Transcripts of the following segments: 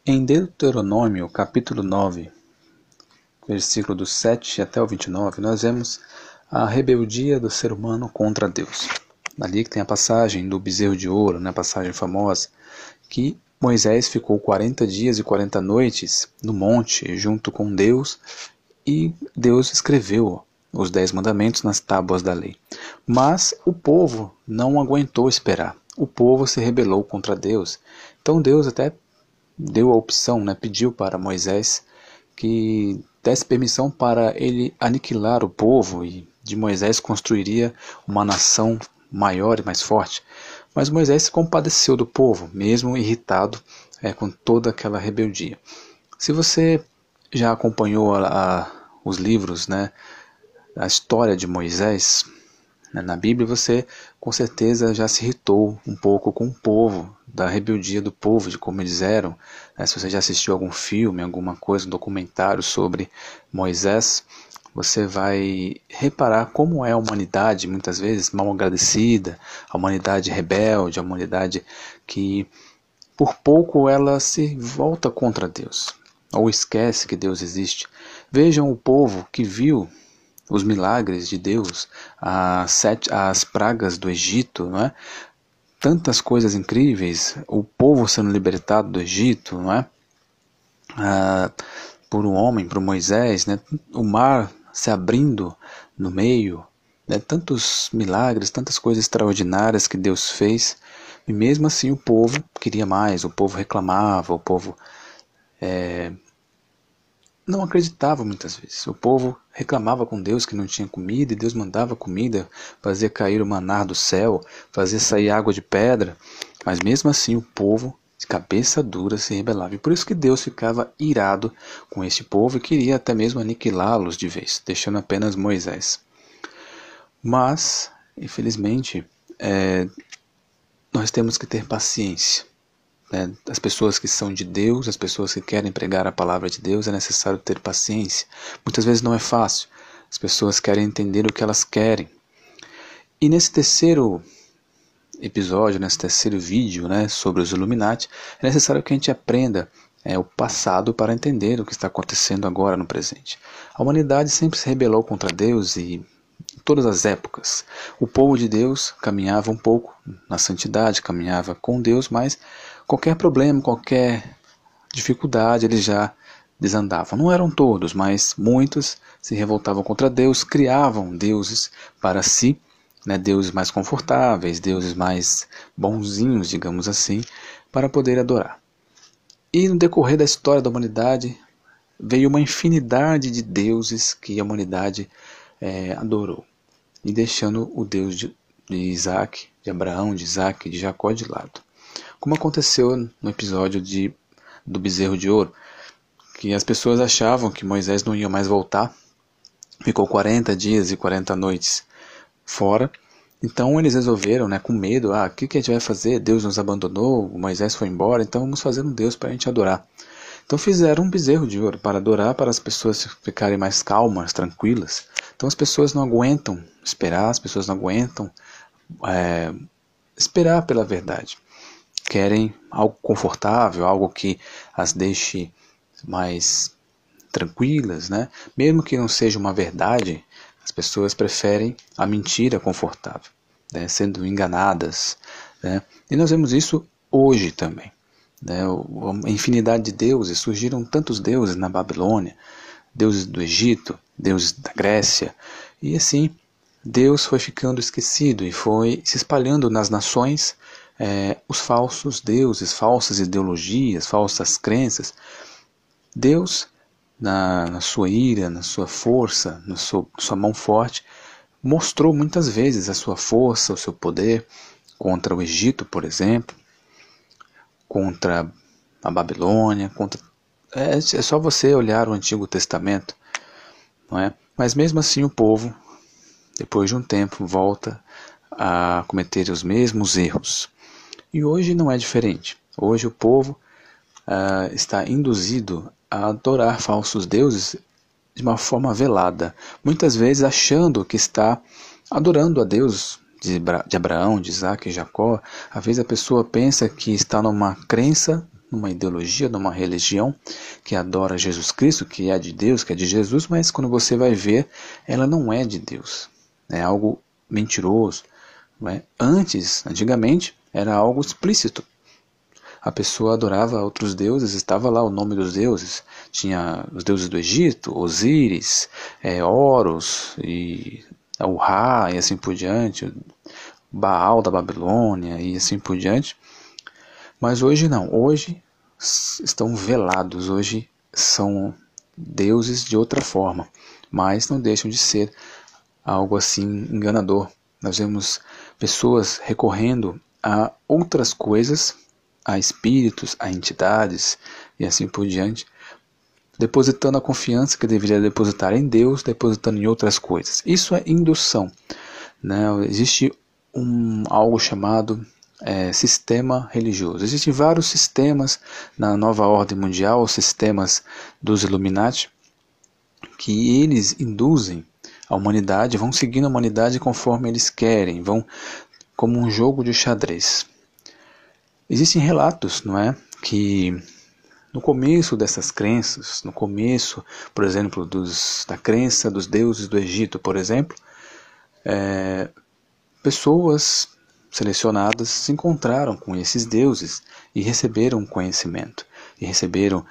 Em Deuteronômio, capítulo 9, versículo do 7 até o 29, nós vemos a rebeldia do ser humano contra Deus. Ali que tem a passagem do bezerro de ouro, a passagem famosa, que Moisés ficou 40 dias e 40 noites no monte junto com Deus, e Deus escreveu os 10 mandamentos nas tábuas da lei. Mas o povo não aguentou esperar. O povo se rebelou contra Deus. Então Deus até deu a opção, pediu para Moisés que desse permissão para ele aniquilar o povo, e de Moisés construiria uma nação maior e mais forte. Mas Moisés se compadeceu do povo, mesmo irritado com toda aquela rebeldia. Se você já acompanhou os livros, a história de Moisés, na Bíblia, você com certeza já se irritou um pouco com o povo, da rebeldia do povo, de como eles eram. Se você já assistiu algum filme, alguma coisa, um documentário sobre Moisés, você vai reparar como é a humanidade, muitas vezes mal agradecida, a humanidade rebelde, a humanidade que por pouco ela se volta contra Deus, ou esquece que Deus existe. Vejam o povo que viu os milagres de Deus, as pragas do Egito, tantas coisas incríveis, o povo sendo libertado do Egito, por um homem, por Moisés, o mar se abrindo no meio, tantos milagres, tantas coisas extraordinárias que Deus fez, e mesmo assim o povo queria mais, o povo reclamava, o povo não acreditava muitas vezes. O povo reclamava com Deus que não tinha comida, e Deus mandava comida, fazia cair o maná do céu, fazia sair água de pedra, mas mesmo assim o povo, de cabeça dura, se rebelava. E por isso que Deus ficava irado com este povo e queria até mesmo aniquilá-los de vez, deixando apenas Moisés. Mas, infelizmente, nós temos que ter paciência. As pessoas que são de Deus, as pessoas que querem pregar a palavra de Deus, é necessário ter paciência. Muitas vezes não é fácil. As pessoas querem entender o que elas querem. E nesse terceiro episódio, nesse terceiro vídeo sobre os Illuminati, é necessário que a gente aprenda o passado para entender o que está acontecendo agora no presente. A humanidade sempre se rebelou contra Deus, e em todas as épocas. O povo de Deus caminhava um pouco na santidade, caminhava com Deus, mas qualquer problema, qualquer dificuldade, eles já desandavam. Não eram todos, mas muitos se revoltavam contra Deus, criavam deuses para si, deuses mais confortáveis, deuses mais bonzinhos, digamos assim, para poder adorar. E no decorrer da história da humanidade, veio uma infinidade de deuses que a humanidade adorou, e deixando o Deus de Isaac, de Abraão, de Isaac, de Jacó de lado. Como aconteceu no episódio do bezerro de ouro, que as pessoas achavam que Moisés não ia mais voltar, ficou 40 dias e 40 noites fora, então eles resolveram, com medo, o que a gente vai fazer? Deus nos abandonou, Moisés foi embora, então vamos fazer um Deus para a gente adorar. Então fizeram um bezerro de ouro para adorar, para as pessoas ficarem mais calmas, tranquilas. Então as pessoas não aguentam esperar, as pessoas não aguentam esperar pela verdade. Querem algo confortável, algo que as deixe mais tranquilas, Mesmo que não seja uma verdade, as pessoas preferem a mentira confortável, sendo enganadas. E nós vemos isso hoje também. A infinidade de deuses, surgiram tantos deuses na Babilônia, deuses do Egito, deuses da Grécia, e assim Deus foi ficando esquecido e foi se espalhando nas nações os falsos deuses, falsas ideologias, falsas crenças. Deus, na sua ira, na sua força, na sua mão forte, mostrou muitas vezes a sua força, o seu poder contra o Egito, por exemplo, contra a Babilônia, é só você olhar o Antigo Testamento, não é? Mas mesmo assim o povo, depois de um tempo, volta a cometer os mesmos erros. E hoje não é diferente. Hoje o povo está induzido a adorar falsos deuses de uma forma velada, muitas vezes achando que está adorando a Deus de Abraão, de Isaac e Jacó. Às vezes a pessoa pensa que está numa crença numa ideologia, numa religião que adora Jesus Cristo, que é de Deus, que é de Jesus, mas quando você vai ver, ela não é de Deus. É algo mentiroso. Não é? Antigamente, era algo explícito. A pessoa adorava outros deuses, estava lá o nome dos deuses. Tinha os deuses do Egito, Osíris, Horus, e o Ra, e assim por diante, Baal da Babilônia, e assim por diante. Mas hoje não, hoje estão velados, hoje são deuses de outra forma, mas não deixam de ser algo assim enganador. Nós vemos pessoas recorrendo a outras coisas, a espíritos, a entidades e assim por diante, depositando a confiança que deveria depositar em Deus, depositando em outras coisas. Isso é indução, né? Existe algo chamado sistema religioso. Existem vários sistemas na nova ordem mundial, sistemas dos Illuminati, que eles induzem a humanidade, vão seguindo a humanidade conforme eles querem, vão como um jogo de xadrez. Existem relatos, não é, que no começo dessas crenças, no começo, por exemplo, da crença dos deuses do Egito, por exemplo, pessoas selecionadas se encontraram com esses deuses e receberam conhecimento, e receberam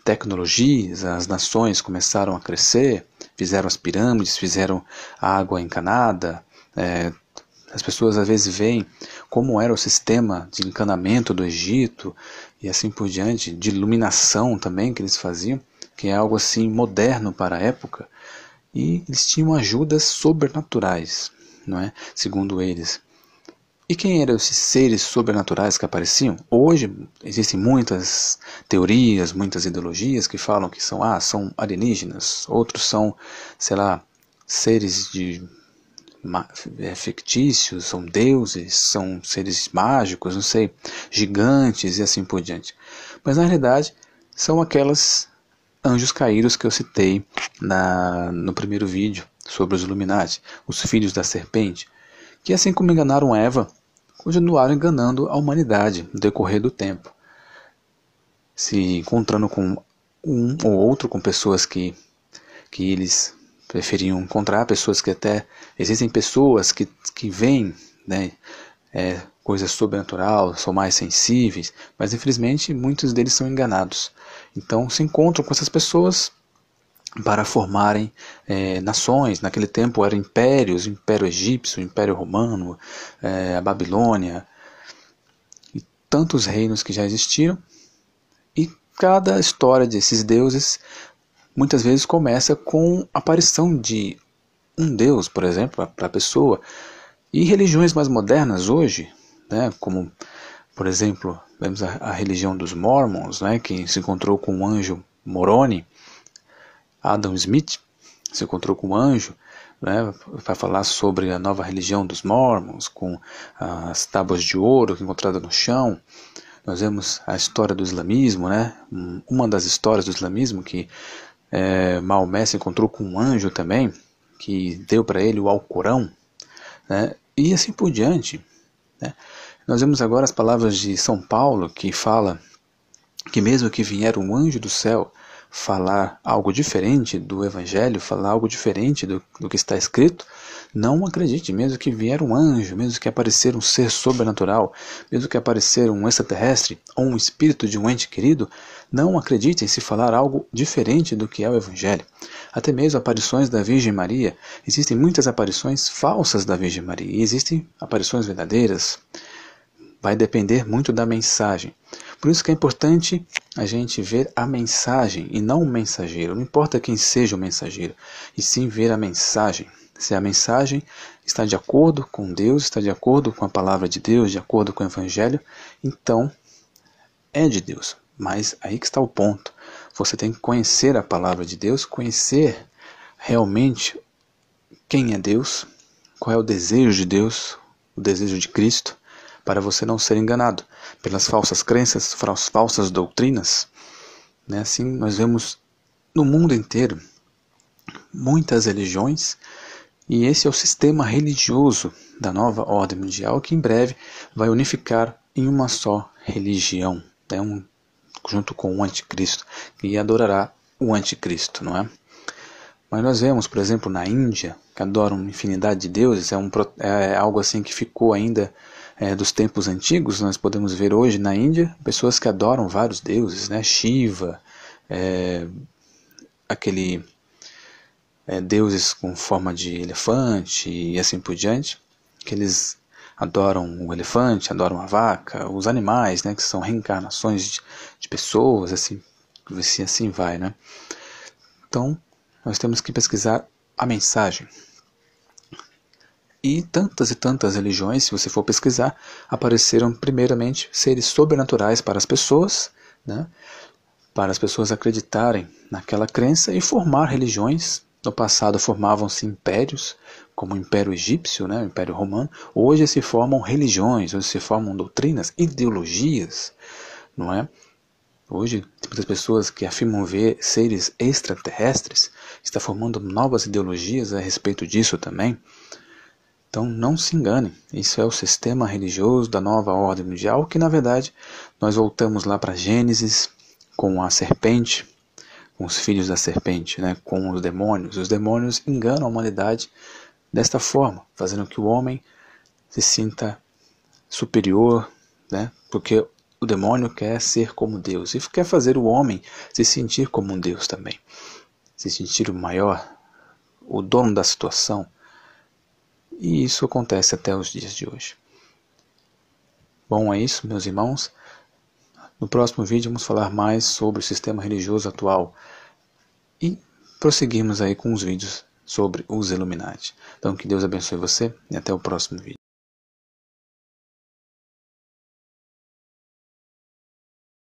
tecnologias, as nações começaram a crescer, fizeram as pirâmides, fizeram a água encanada. As pessoas às vezes veem como era o sistema de encanamento do Egito e assim por diante, de iluminação também que eles faziam, que é algo assim moderno para a época, e eles tinham ajudas sobrenaturais, não é? Segundo eles. E quem eram esses seres sobrenaturais que apareciam? Hoje existem muitas teorias, muitas ideologias que falam que são alienígenas, outros são, sei lá, seres fictícios, são deuses, são seres mágicos, não sei, gigantes e assim por diante. Mas na realidade são aquelas anjos caídos que eu citei no primeiro vídeo sobre os Illuminati, os filhos da serpente, que assim como enganaram Eva, continuaram enganando a humanidade no decorrer do tempo, se encontrando com um ou outro, com pessoas que eles preferiam encontrar, pessoas que até... Existem pessoas que veem, né, coisas sobrenatural, são mais sensíveis, mas infelizmente muitos deles são enganados. Então se encontram com essas pessoas para formarem nações. Naquele tempo eram impérios, o Império Egípcio, o Império Romano, a Babilônia, e tantos reinos que já existiram. E cada história desses deuses muitas vezes começa com a aparição de um deus, por exemplo, para a pessoa. E religiões mais modernas hoje, né, como, por exemplo, vemos a religião dos Mormons, né, que se encontrou com o anjo Moroni. Adam Smith se encontrou com um anjo, né, para falar sobre a nova religião dos Mormons, com as tábuas de ouro encontradas no chão. Nós vemos a história do islamismo, né, uma das histórias do islamismo, que Maomé se encontrou com um anjo também, que deu para ele o Alcorão, né, e assim por diante, né. Nós vemos agora as palavras de São Paulo, que fala que mesmo que vier um anjo do céu falar algo diferente do Evangelho, falar algo diferente do que está escrito, não acredite. Mesmo que vier um anjo, mesmo que aparecer um ser sobrenatural, mesmo que aparecer um extraterrestre ou um espírito de um ente querido, não acreditem se falar algo diferente do que é o Evangelho. Até mesmo aparições da Virgem Maria, existem muitas aparições falsas da Virgem Maria, e existem aparições verdadeiras. Vai depender muito da mensagem. Por isso que é importante a gente ver a mensagem e não o mensageiro. Não importa quem seja o mensageiro, e sim ver a mensagem. Se a mensagem está de acordo com Deus, está de acordo com a palavra de Deus, de acordo com o Evangelho, então é de Deus. Mas aí que está o ponto. Você tem que conhecer a palavra de Deus, conhecer realmente quem é Deus, qual é o desejo de Deus, o desejo de Cristo, para você não ser enganado pelas falsas crenças, falsas doutrinas. Né? Assim, nós vemos no mundo inteiro muitas religiões, e esse é o sistema religioso da nova ordem mundial, que em breve vai unificar em uma só religião. né, junto com o anticristo, e adorará o anticristo, não é? Mas nós vemos, por exemplo, na Índia, que adoram uma infinidade de deuses, é algo assim que ficou ainda dos tempos antigos. Nós podemos ver hoje na Índia pessoas que adoram vários deuses, né? Shiva, deuses com forma de elefante e assim por diante, que eles adoram o elefante, adoram a vaca, os animais, né, que são reencarnações de pessoas, assim vai, né? Então, nós temos que pesquisar a mensagem. E tantas religiões, se você for pesquisar, apareceram primeiramente seres sobrenaturais para as pessoas, né? Para as pessoas acreditarem naquela crença e formar religiões. No passado formavam-se impérios, como o Império Egípcio, né, o Império Romano. Hoje se formam religiões, hoje se formam doutrinas, ideologias, não é? Hoje, muitas pessoas que afirmam ver seres extraterrestres estão formando novas ideologias a respeito disso também. Então não se engane, isso é o sistema religioso da nova ordem mundial, que na verdade nós voltamos lá para Gênesis, com a serpente, com os filhos da serpente, né, com os demônios. Os demônios enganam a humanidade desta forma, fazendo que o homem se sinta superior, né, porque o demônio quer ser como Deus e quer fazer o homem se sentir como um Deus também, se sentir o maior, o dono da situação. E isso acontece até os dias de hoje. Bom, é isso, meus irmãos. No próximo vídeo vamos falar mais sobre o sistema religioso atual e prosseguimos aí com os vídeos sobre os Illuminati. Então que Deus abençoe você e até o próximo vídeo.